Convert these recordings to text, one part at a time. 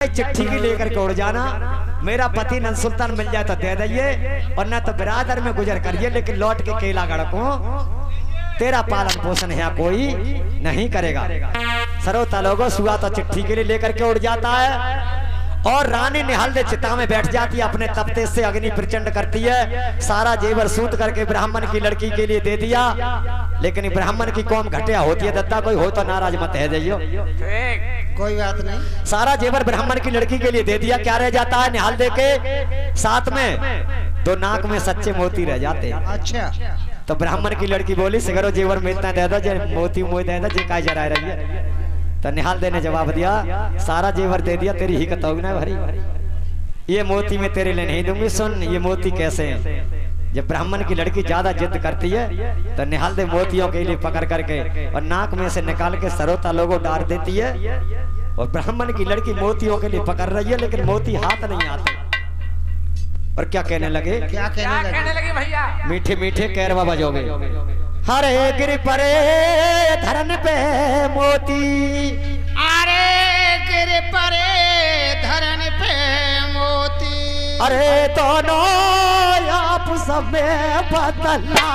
चिट्ठी की लेकर के उड़ जाना, मेरा पति नंद सुल्तान मिल जाए तो दे दइए और न तो बिरादर में गुजर करिए, लेकिन लौट के केला गढ़को तेरा पालन पोषण है कोई नहीं करेगा। सरोता लोगों सुआ तो चिट्ठी के लिए लेकर के उड़ जाता है और रानी निहाल दे चिता में बैठ जाती है, अपने तपते से अग्नि प्रचंड करती है, सारा जेवर सूत करके ब्राह्मण की लड़की के लिए दे दिया। लेकिन ब्राह्मण की कौम घटिया होती है, दत्ता कोई हो तो नाराज मत है जाइयो, कोई बात नहीं। सारा जेवर ब्राह्मण की लड़की के लिए दे दिया। क्या रह जाता है निहाल दे के साथ में दो नाक में सच्चे मोती रह जाते हैं। अच्छा, तो ब्राह्मण की लड़की बोली सिगरो जेवर में इतना दे दो, मोती मोती दे दो, जे काय जरा रही है। तो निहाल दे ने जवाब दिया सारा जेवर दे दिया, तेरी ही कतौग ना भरी, ये मोती में तेरे लिए नहीं दूंगी। सुन ये मोती कैसे हैं। जब ब्राह्मण की लड़की ज्यादा जिद करती है तो निहाल दे मोतियों के लिए पकड़ करके और नाक में से निकाल के सरोता लोगों डाल देती है और ब्राह्मण की लड़की मोतियों के लिए पकड़ रही है, लेकिन मोती हाथ नहीं आते। और क्या कहने लगे, क्या कहने लगे भैया, मीठे मीठे कैरवा बजोगे। हरे गिर परे धरन पे मोती, अरे गिर परे धरन पे मोती, अरे दोनों आप सब में बदला।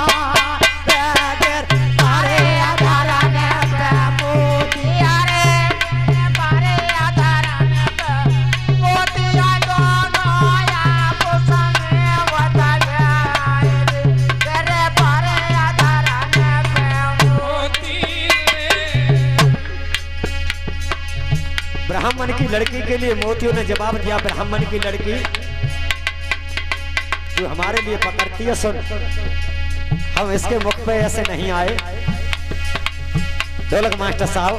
अरे धरन पे मोती, अरे बारे आधारन पे मोती, दोनों आप संगे बदल गए, तेरे बारे आधारन पे मोती। ब्राह्मण की लड़की के लिए मोतियों ने जवाब दिया, ब्राह्मण की लड़की तू हमारे लिए पकड़ती है, सुन हम इसके मुख पे ऐसे नहीं आए। ढोलक मास्टर साहब,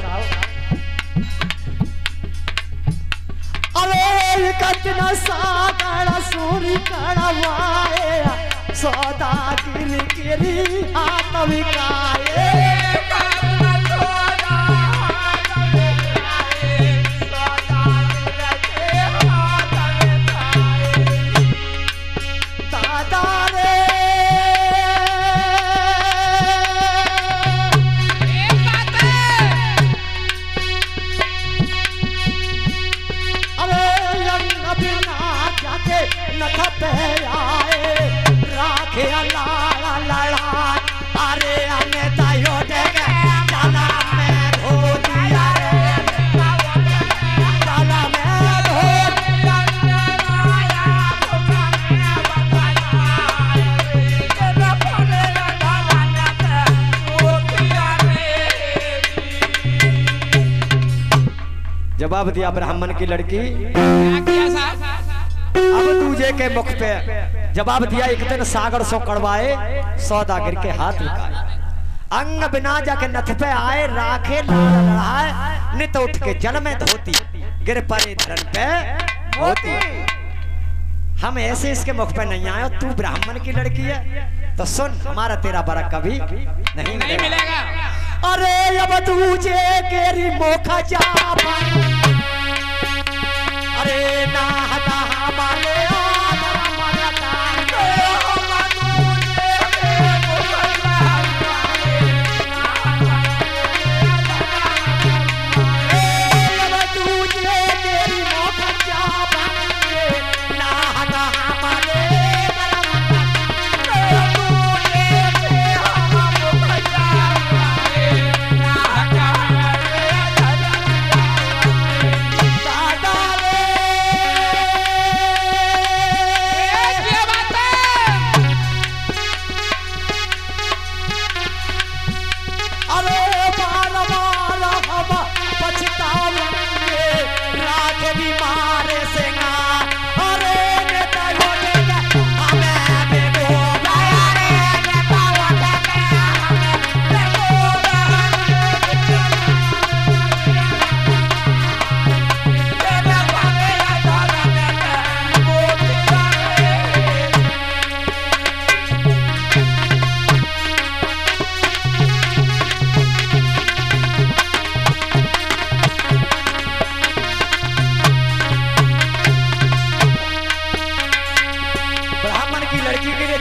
अरे कतना सागर सूरी कड़वाए, सौदा गिरी हाथ विकाए। जवाब दिया ब्राह्मण की लड़की, अब दूजे के मुख पे जवाब दिया, एक दिन सागर सो कड़वाए, सौदा गिर के हाथ विकाए। अंग बिना जाके नथ पे आए, राखे लाल लड़ाए, नित उठ के जल में धोती, गिर परे धरन पे मोती। हम ऐसे इसके मुख पे नहीं आए, तू ब्राह्मण की लड़की है तो सुन हमारा तेरा बरक कभी नहीं मिलेगा। अरे अब दूजे केरी मोखा जा, अरे ना हटा हमारे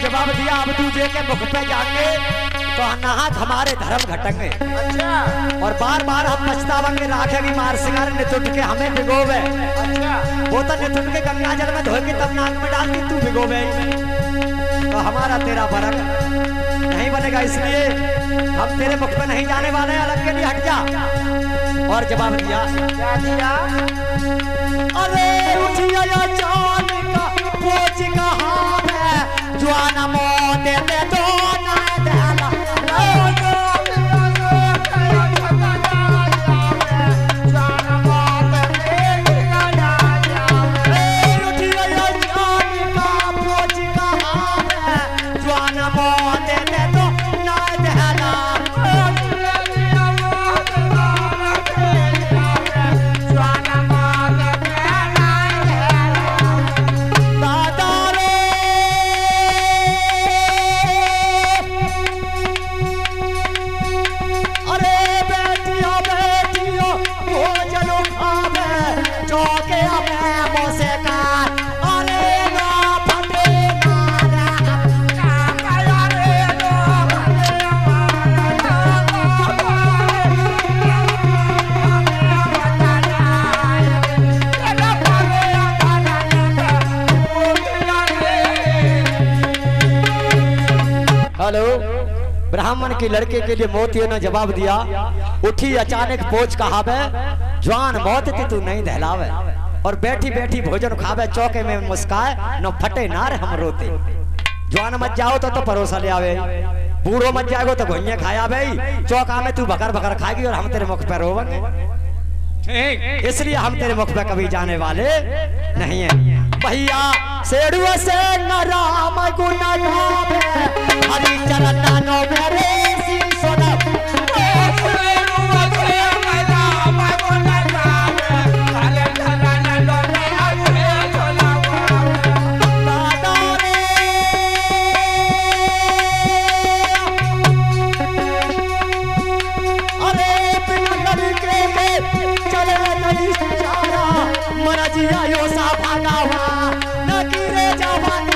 जवाब दिया, अब दूजे के मुख पे जाके तो अनाहत हमारे धर्म घटेंगे अच्छा और बार बार हम पछतावेंगे। राखेगी मार सिंगार नितुट के हमें भिगोवे। अच्छा वो तो नितुट के गंगा जल में धो के तब नाक में डाल के तू भिगोवे। तो हमारा तेरा फर्क नहीं बनेगा, इसलिए हम तेरे मुख में नहीं जाने वाले। अलग के लिए हट जा। और जवाब दिया क्या दिया? अरे उठिया या चांद का पोच का हाथ है जवाना मोह देते तो ना देला। ब्राह्मण के लड़के के लिए मोतियों ने जवाब दिया उठी अचानक पोच कहावे जवान मौत थी तू नहीं दहलावे और बैठी बैठी भोजन खावे चौके में मुस्काए न फटे नार हम रोते। जवान मत जाओ तो परोसा ले आवे, बूढ़ो मत जाएगो तो घोइया खाया भाई चौका में तू भकर भकर खाएगी और हम तेरे मुख पे रोवेंगे। इसलिए हम तेरे मुख पे कभी जाने वाले नहीं है। भैया सेड़ुआ से न राम गुण गावे हरि चरण नो मेरे सी सोना। यो सा भागा हुआ न गिरे जवान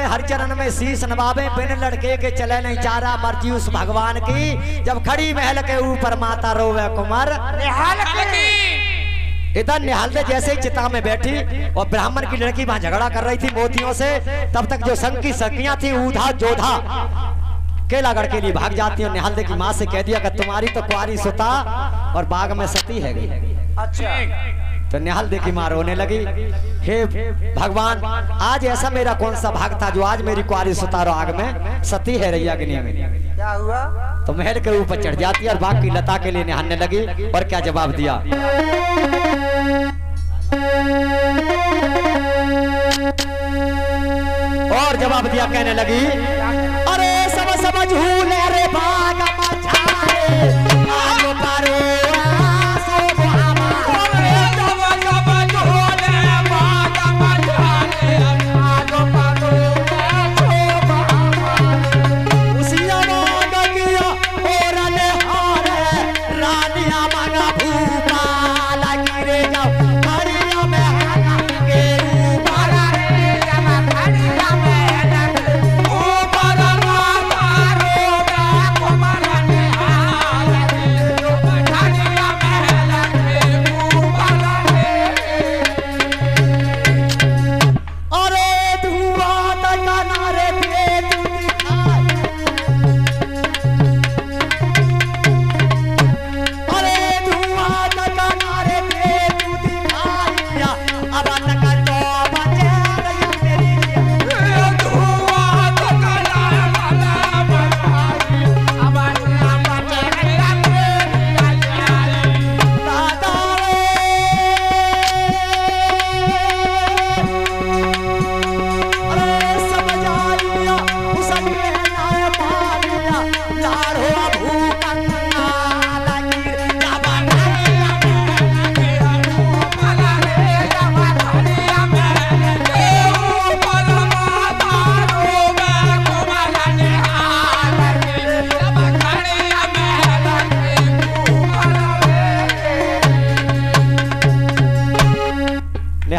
हरिचरण में शीश नवावे बिन लड़के के चले नहीं चारा मर्जी उस भगवान की। जब खड़ी महल के ऊपर माता रोवे कुमार इधर निहालते जैसे ही चिता में बैठी और ब्राह्मण की लड़की वहां झगड़ा कर रही थी मोतियों से, तब तक जो संग की सखियां थी ऊधा जोधा केलागढ़ के लिए भाग जाती है। निहालते की माँ से कह दिया कि तुम्हारी तो कुआरी सुता और बाग में सती है गई। अच्छा तो निहाल देखी माँ रोने लगी, हे भगवान आज ऐसा मेरा कौन सा भाग था जो आज मेरी कुआरी सुतारो आग में सती है रही अग्नि में। क्या हुआ? तो महल के ऊपर चढ़ जाती है और बाग की लता के लिए निहालने लगी। और क्या जवाब दिया? और जवाब दिया कहने लगी अरे सब समझ झूले रे बाग मचाए आगो पारो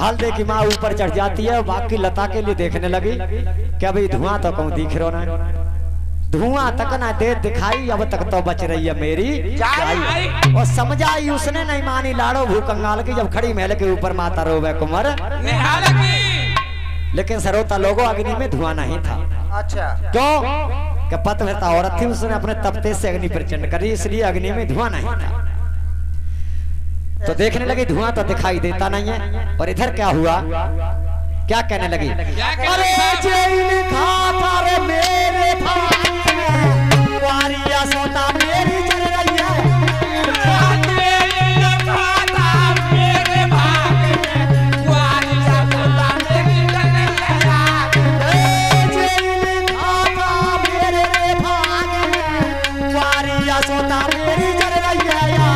निहालदे की माँ ऊपर चढ़ जाती है, बाकी लता के लिए देखने लगी क्या भाई धुआं तो कहूँ दिख रहा ना, धुआं तक ना दे दिखाई, अब तक तो बच रही है मेरी जाई। और समझाई उसने नहीं मानी लाड़ो भूकंगाल की, जब खड़ी महल के ऊपर माता रोवे कुंवर निहाल की। लेकिन सरोता लोगों अग्नि में धुआं नहीं था। अच्छा क्यों? कि पतिव्रता औरत थी, उसने अपने तपते से अग्नि प्रचंड करी, इसलिए अग्नि में धुआं नहीं था। तो देखने लगी धुआं तो दिखाई देता नहीं है। और इधर क्या हुआ, क्या कहने लगी, अरे जेल खाता रे मेरे भाई में, वारिया सोता मेरी जल रही है, जेल खाता मेरे भाग में, वारिया सोता मेरी जल रही है। जेल खाता मेरे भाग में, वारिया सोता मेरी जल रही है यार।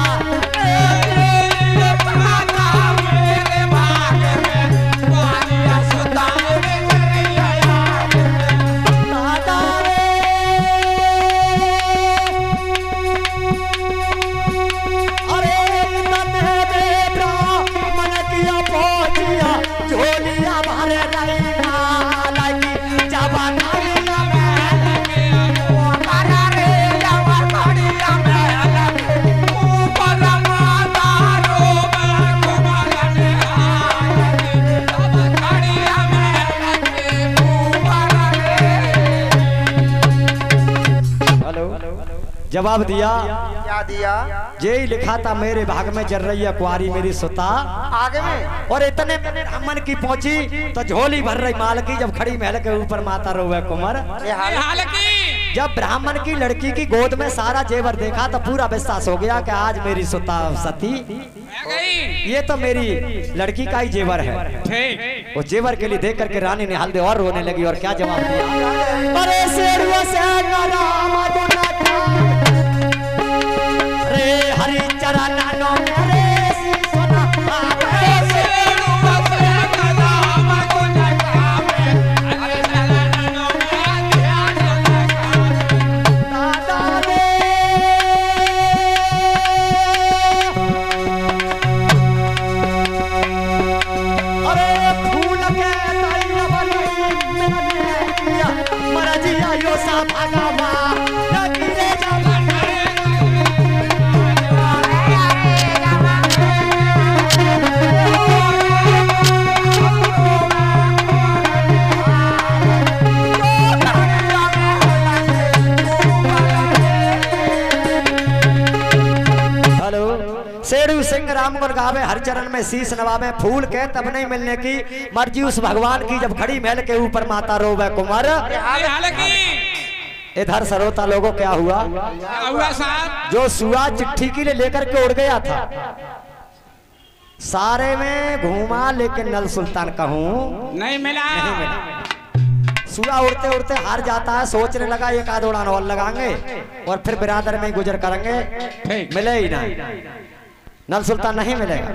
जवाब दिया, क्या दिया? जे ही लिखा था मेरे भाग में जल रही है कुआरी मेरी सुता आगे में। और इतने में ब्राह्मण की पहुंची तो झोली भर रही माल की, जब खड़ी महल के ऊपर माता रोवे कुंवर निहाल की। जब ब्राह्मण की लड़की की गोद में सारा जेवर देखा तो पूरा विश्वास हो गया कि आज मेरी सुता सती, ये तो मेरी लड़की का ही जेवर है। ठीक। वो जेवर के लिए देख करके रानी निहालदे और रोने लगी। और क्या जवाब दिया, अरे शेरुआ से रे हरि चरण नो मेरे सोना शेरू सिंह राम गुण गावे, हर चरण में शीश नवावे, फूल के तब नहीं मिलने की मर्जी उस भगवान की, जब खड़ी महल के ऊपर माता रोवे कुंवर। इधर सरोता लोगों क्या हुआ साहब, जो सुआ चिट्ठी के लिए लेकर के उड़ गया था, सारे में घूमा लेकिन नल सुल्तान कहूं नहीं मिला। सुआ उड़ते उड़ते हार जाता है, सोचने लगा एक आध उड़ान और लगाएंगे और फिर बिरादर में गुजर करेंगे, मिले ही नहीं, नल सुल्तान नहीं मिलेगा।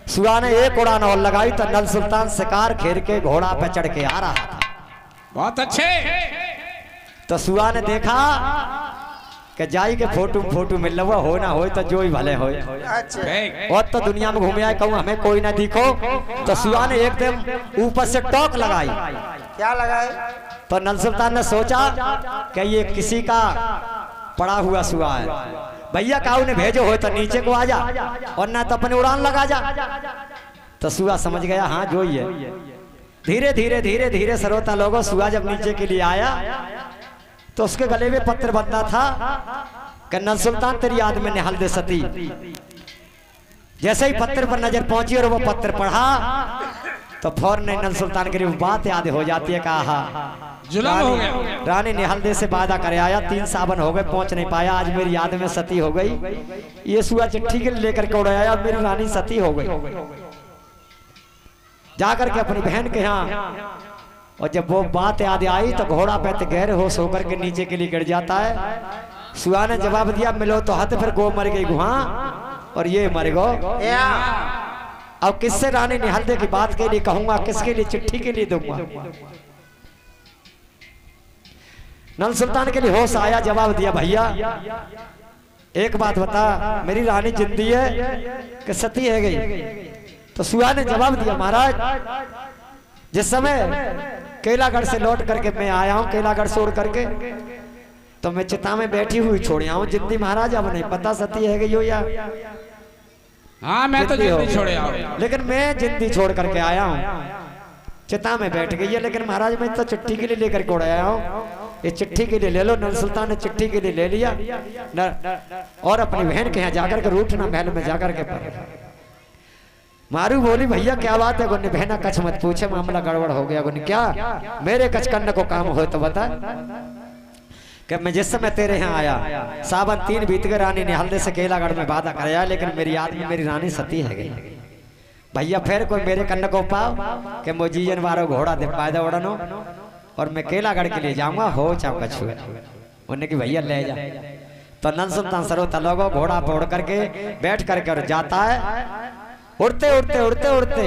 सुआ ने एक उड़ान और लगाई तो नल सुल्तान शिकार खेर के घोड़ा पे चढ़ के आ रहा था। बहुत अच्छे। तो सुआ ने देखा कि जाई के फोटो मिल रहा हो ना हो तो जो ही भले हो, और तो दुनिया में घूमे आए कहूँ हमें कोई ना दिखो। तो सुआ ने एकदम ऊपर से टोक लगाई। क्या लगाए? तो नल सुल्तान ने सोचा कि ये किसी का पड़ा हुआ सुआ है, भैया काऊ ने भेजो हो तो नीचे को आ जा और ना तो अपने उड़ान लगा जा। तो सुआ समझ गया हाँ जो ही है। धीरे धीरे धीरे धीरे सरोता लोगों सुआ जब नीचे के लिए आया तो उसके गले में पत्र बंधा था कि नल सुल्तान तेरी याद में निहाल दे सती। जैसे ही पत्र पर नजर पहुंची और वो पत्र पढ़ा तो फौरन नल सुल्तान के लिए बात याद हो जाती है, कहा रानी निहाल दे से वादा करे आया, 3 सावन हो गए पहुंच नहीं पाया, आज मेरी याद में सती हो गई। ये सुआ चिट्ठी के लेकर के उड़ाया, मेरी रानी सती हो गई। जाकर के अपनी बहन के यहाँ, और जब वो बात याद आई तो घोड़ा पे गहरे होश होकर के नीचे के लिए गिर जाता है। सुआ ने जवाब दिया मिलो तो हद, फिर गो मर गई गुहा और ये मर गो। अब किससे रानी निहाल दे की बात के लिए कहूंगा, किसके लिए चिट्ठी के लिए दूंगा। नल सुल्तान के लिए होश आया, जवाब दिया भैया एक बात बता, मेरी रानी जिंदी है कि सती है गई? तो सुहा ने जवाब दिया, महाराज जिस समय केलागढ़ से लौट करके मैं आया हूँ, केलागढ़ से उड़ करके, तो मैं चिता में बैठी हुई छोड़ आया हूँ जिंदी। महाराज अब नहीं पता सती है कि यो या हाँ मैं तो जिंदी छोड़े आऊँ, लेकिन मैं जिंदी छोड़ करके आया हूँ। चिता में बैठ गई है, लेकिन महाराज मैं तो चिट्ठी के लिए लेकर के उड़ आया हूँ। ये चिट्ठी के लिए ले लो। नल सुल्तान ने चिट्ठी के लिए ले लिया और अपनी बहन के यहाँ जाकर के रूठना महल में जाकर के पढ़। मारू बोली, भैया क्या बात है? गुन्नी बहना कछ मत पूछे, मामला गड़बड़ हो गया। गुन्नी क्या? मेरे कछ करने को काम हो तो बता। कि मैं जिस समय तेरे यहाँ आया सावन 3 बीत गए, रानी ने हल्दे से केलागढ़ में वादा कराया, लेकिन मेरी याद में मेरी रानी सती है गई। भैया फिर कोई मेरे कन्न को पाओ कि मोजीजन वारो घोड़ा दे पायदा उड़नो और मैं केलागढ़ के लिए जाऊंगा, हो चाहो कछु। उन्हें कि भैया ले जा। तो नल सुल्तान सरोता लोगो घोड़ा पे उड़ करके बैठ करके और जाता है। उड़ते उड़ते उड़ते उड़ते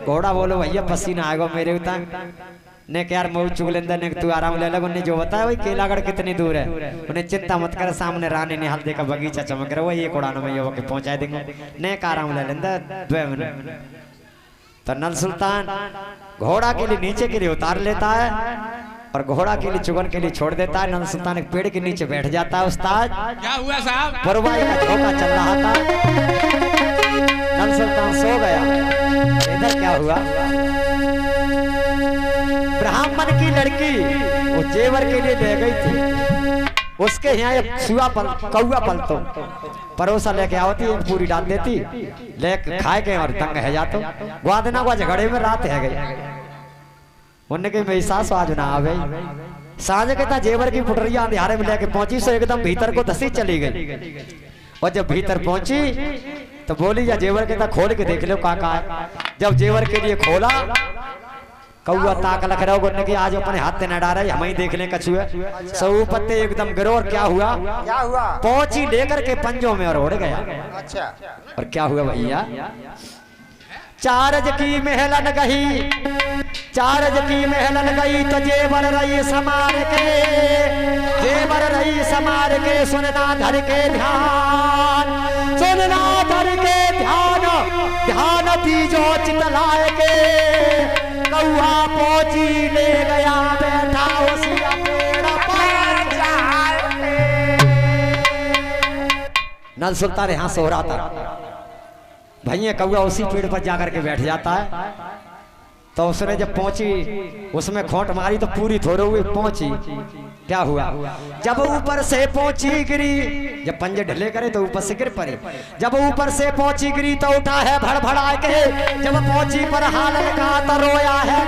घोड़ा बोलो, भैया पसीना आएगा मेरे उता ने क्या यार मऊ चुगलेंदर ने तू आराम ले लगा। उन्हें जो बताया भाई केलागढ़ कितनी दूर है, उन्हें चिंता मत कर, सामने रानी ने हल्दी का बगीचा चमक रहा है, वही एक उड़ान में ये पहुंचा देंगे, ने का आराम ले लेंदा 2 मिनट। तो नल सुल्तान घोड़ा के लिए नीचे के लिए उतार लेता है और घोड़ा के लिए चुगन के लिए छोड़ देता है। नल सुल्तान एक पेड़ के नीचे बैठ जाता है। उस्ताद क्या हुआ साहब? बरवाई का झोंका चल रहा था, नल सुल्तान सो गया। इधर क्या हुआ? ब्राह्मण की लड़की वो जेवर के लिए ले गई थी, उसके यहाँ एक कौआ पलतो परोसा लेके आवती, एक पूरी डाल देती, लेके खाए के और तंग है जातो। ग्वादना को झगड़े में रात है गई। उनने के मेरी सास आज ना आवे। सांझ के था जेवर की पुटरिया अंधियारे में लेके पहुंची, सो एकदम भीतर को धसी चली गई। और जब भीतर पहुंची तो बोली, या जेवर के था खोल के देख लो काका। जब जेवर के लिए खोला, कौआ ताक लख रहा होने की आज अपने हाथ से न डारा, हम ही देख लें कछु है। सऊ पत्ते एकदम गिरो और क्या हुआ? क्या हुआ? पहुंची लेकर के पंजों में और उड़ गया। अच्छा, और क्या हुआ भैया? चारज की महलन गई, चारज की महलन गई तो जेवर रही समार के, जेवर रही समार के, सुनना धर के ध्यान, सुनना धर के ध्यान, ध्यान दीजो चितलाए के, कौआ पहुंची ले गया बैठा उसी पेड़ पर। नल सुल्तान यहाँ सो रहा था, भैया कौआ उसी पेड़ पर जाकर के बैठ जाता है। तो उसने जब पहुंची उसमें खोट मारी तो पूरी थोड़े हुए पहुंची। क्या हुआ? जब ऊपर से पहुंची गिरी, जब पंजे ढले करे तो ऊपर से गिर पड़ी। जब ऊपर से पहुंची गिरी तो उठा है भड़भड़ा के, जब पहुंची पर हाल का तो रोया है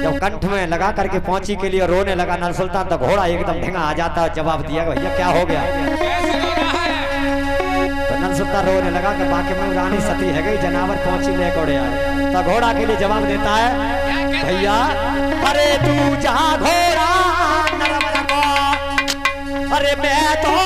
जब कंठ में लगा करके पहुंची के लिए रोने लगा नल सुल्तान, तो घोड़ा एकदम ढींगा आ जाता है। जवाब दिया, भैया क्या हो गया? तो नल सुल्तान रोने लगा कि बाकी में रानी सती है गई, जनावर पहुंची ले घोड़े आए। तो घोड़ा के लिए जवाब देता है, भैया अरे तू जहाँ घोड़ा नरवर को, अरे मैं तो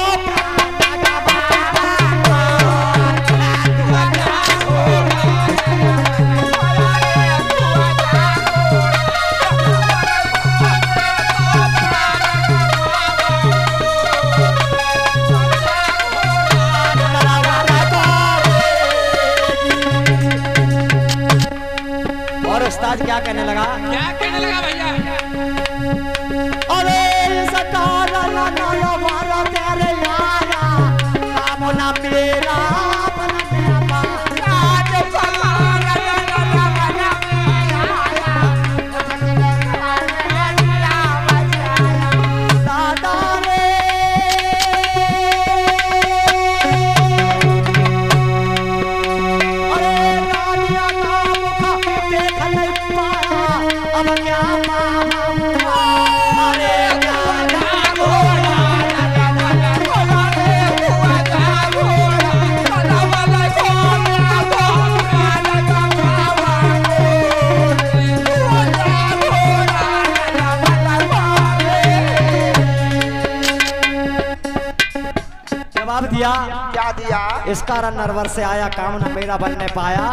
क्या कहने लगा? क्या कहने लगा भैया? अरे सरकार वाला तेरे यारा काम ना मेरा दिया। क्या दिया? इस कारण नरवर से आया काम न मेरा बनने पाया,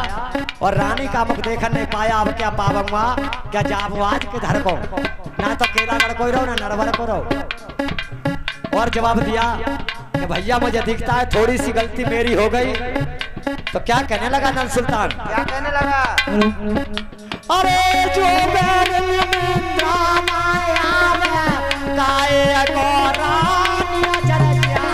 और रानी का मुख देख नहीं पाया, अब क्या पावंगा? क्या जाबो आज के धर को, ना तो केलागढ़ को रहो ना नरवर को रहो। और जवाब दिया, कि भैया मुझे दिखता है थोड़ी सी गलती मेरी हो गई, तो क्या कहने लगा नंद सुल्तान? क्या कहने लगा? अरे जो गाए गोरानिया जरजिया,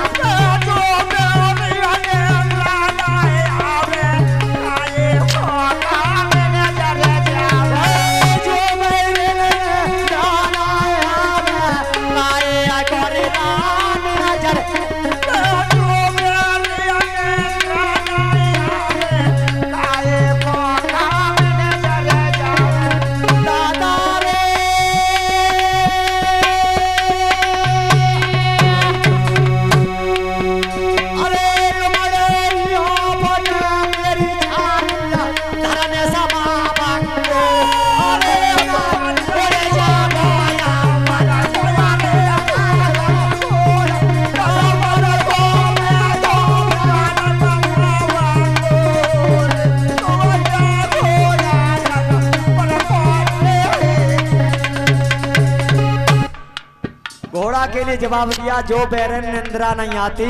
घोड़ा के लिए जवाब दिया, जो बैरन निंद्रा नहीं आती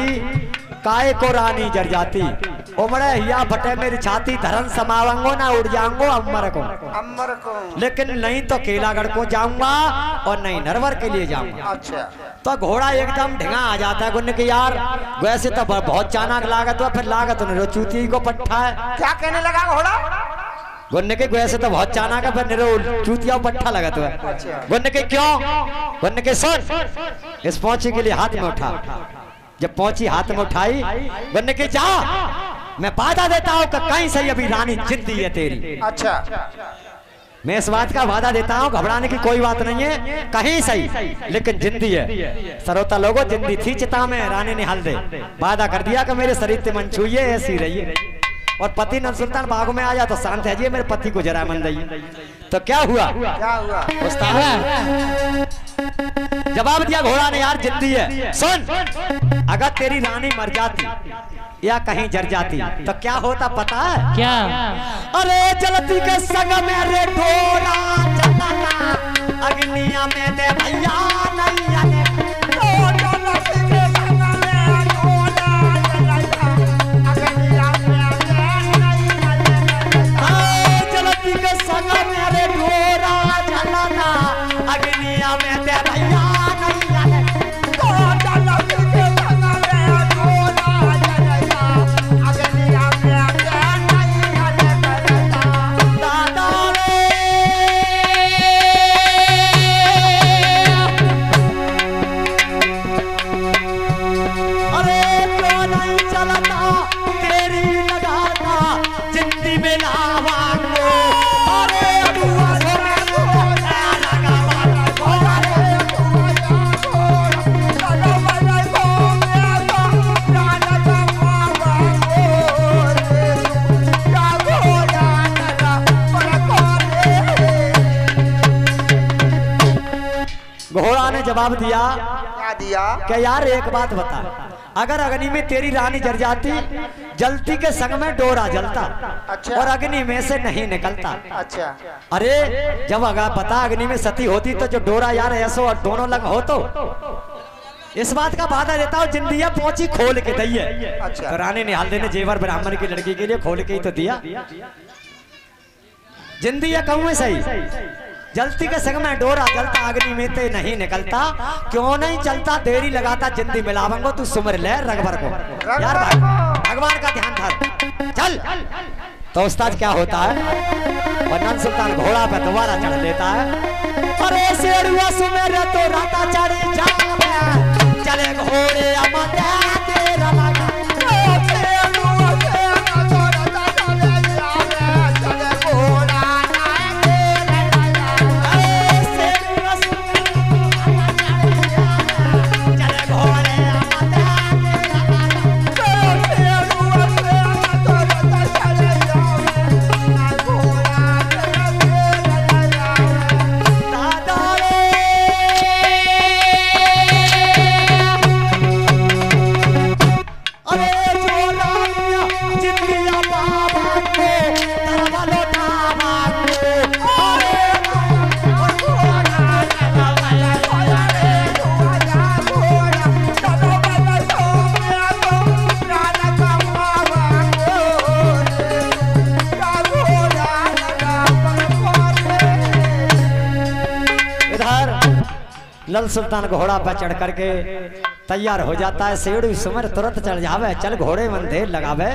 काय को रानी जर जाती। उमड़े हिया फटे मेरी छाती, धरन समावंगो ना उड़ जाऊंगो अमर को, लेकिन नहीं तो केलागढ़ को जाऊंगा और नहीं नरवर के लिए जाऊंगा। अच्छा। तो घोड़ा एकदम ढिंगा आ जाता है गुन्न की यार, वैसे तो बहुत चानाक लागत हुआ, फिर लागत उन्हें चूती को पट्टा है। क्या कहने लगा घोड़ा? गुन्ने के वैसे तो बहुत चाना का, फिर निरो चूतिया पट्टा लगा तो है। गुन्ने के क्यों? गुन्ने के सुन, इस पहुंची के लिए हाथ में उठा। जब पहुंची हाथ में उठाई, गुन्ने के जा, मैं वादा देता हूं कि कहीं से अभी रानी जिंदी है तेरी। अच्छा। मैं इस बात का वादा देता हूं, घबराने की कोई बात नहीं है, कहीं सही लेकिन जिंदी है। सरोता लोगों जिंदी थी चिता में, रानी ने हल दे वादा कर दिया कि मेरे शरीर से मन छुइए, ऐसी रहिए। और पति नंद सुल्तान बागों में आ जा तो शांत है जी, मेरे पति को जरा मन दइए। तो क्या हुआ? क्या हुआ? जवाब दिया घोड़ा ने, यार जिंदी है। सुन, अगर तेरी रानी मर जाती या कहीं जर जाती तो क्या होता पता है? क्या? अरे जलती के संग मेरे ढोला जलना, अग्निया में दे भैया नहीं आने। घोड़ा ने जवाब दिया, क्या दिया? क्या यार एक बात बता, अगर अग्नि में तेरी रानी जल जाती, जलती के संग में डोरा जलता। अच्छा। और अग्नि में से नहीं निकलता। अच्छा। अरे जब अगर पता अग्नि में सती होती तो जो डोरा यार ऐसो और दोनों लग हो तो इस बात का वादा देता हूँ, जिंदिया पहुंची खोल के दी है। अच्छा। तो रानी निहाल देने जेवर ब्राह्मण की लड़की के लिए खोल के ही तो दिया। जिंदिया कहूँ सही, जलती के संग में डोरा जलता, अग्नि में ते नहीं निकलता। क्यों नहीं चलता, देरी लगाता, जिंदी मिलावंगो तू सुमर ले रगबर को। यार भगवान का ध्यान धर, चल। तो उस्ताद क्या होता है, और नंद सुल्तान घोड़ा पे दोबारा चढ़ लेता है। अरे शेरुआ सुमेर तो राता चढ़े जावे, चले घोड़े अमते तेरा लगा। लल सुल्तान घोड़ा पर चढ़ करके तैयार हो जाता है। सेड़ू सुमर तुरंत चढ़ जावे, चल घोड़े मन ढेर लगावे,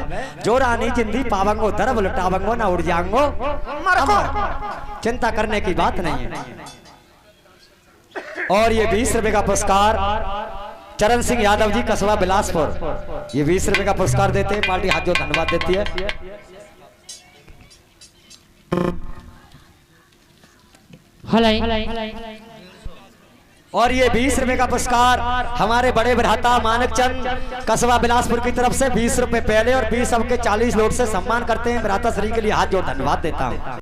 जो रानी जिंदी पावंगो दरब लुटावंगो ना उड़ जाएंगो अमर। चिंता करने की बात नहीं है। और ये 20 रुपए का पुरस्कार चरण सिंह यादव जी कस्बा बिलासपुर, ये 20 रुपए का पुरस्कार देते हैं। पार्टी हाथ जो धन्यवाद देती है। और ये 20 रुपए का पुरस्कार हमारे बड़े भ्राता मानक चंद कस्बा बिलासपुर की तरफ से 20 रुपए पहले और 20 सबके 40 लोग से सम्मान करते हैं। भ्राता श्री के लिए हाथ जोड़ धन्यवाद देता हूँ।